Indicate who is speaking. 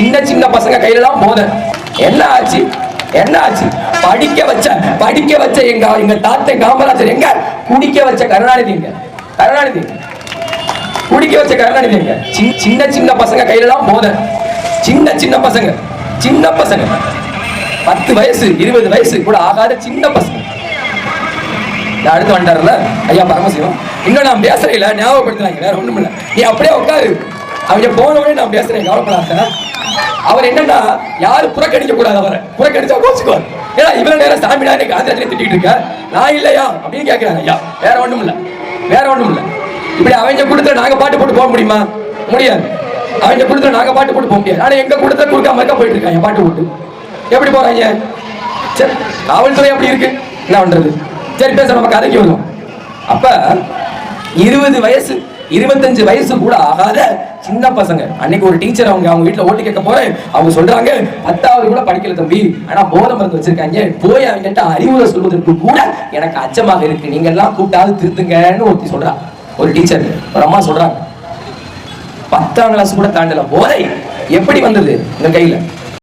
Speaker 1: சின்ன சின்ன பசங்க கையிலலாம் போதை. என்ன ஆச்சு என்ன ஆச்சு? படிக்க வச்ச எங்க தாத்தை காமராஜர் எங்க? குடிக்க வச்ச கருணாநிதி எங்க? குடிக்க வச்ச கருணாநிதி எங்க? சின்ன சின்ன பசங்க கையிலலாம் போதை. சின்ன பசங்க 10 வயசு 20 வயசு கூட ஆகாத சின்ன பசங்க. அடுத்து வந்துட்டார்ல ஐயா பரமசிவம். இன்னும் நான் பேசுறேன், ஞாபகப்படுத்துறாங்க, வேற ஒண்ணும் இல்ல. நீ அப்படியே உட்காரு, அவங்க போனவனே நான் பேசுறேன், கவலைப்படாத. அவர் என்னன்னா யாரும் புறக்கணிக்க கூடாது. அவரை புறக்கணிச்சா கோச்சுக்குவார். ஏன்னா இவ்வளவு நேரம் சாமியாரே காந்திராஜனை திட்டிட்டு இருக்க, நான் இல்லையா அப்படின்னு கேட்கிறாங்க. ஐயா வேற ஒண்ணும் இல்ல. இப்படி அவங்க கொடுத்த நாங்க பாட்டு போட்டு போக முடியுமா? முடியாது. அவங்க கொடுத்த நாங்க பாட்டு போட்டு போக முடியாது. ஆனா எங்க கொடுத்த கொடுக்காம இருக்க போயிட்டு இருக்காங்க பாட்டு போட்டு. எப்படி போறாங்க? சரி, காவல்துறை அப்படி இருக்கு, என்ன பண்றது? சரி, பேச நம்ம கதைக்கு வருவோம். அப்ப 20 வயசு 25 வயசு கூட ஆகாத சின்ன பசங்க. அன்னைக்கு ஒரு டீச்சர் அவங்க வீட்டுல ஓட்டு கேட்க போறேன். அவங்க சொல்றாங்க 10வது கூட படிக்கல தம்பி, ஆனா போதை மருந்து வச்சிருக்காங்க, போய் அவங்கிட்ட அறிவுரை சொல்வதற்கு கூட எனக்கு அச்சமாக இருக்கு, நீங்க எல்லாம் கூப்பிட்டாவது திருத்துங்கன்னு ஒருத்தி சொல்றா. ஒரு டீச்சர் ஒரு அம்மா சொல்றாங்க 10ஆம் கிளாஸ் கூட தாண்டல போதை எப்படி வந்தது இந்த கையில?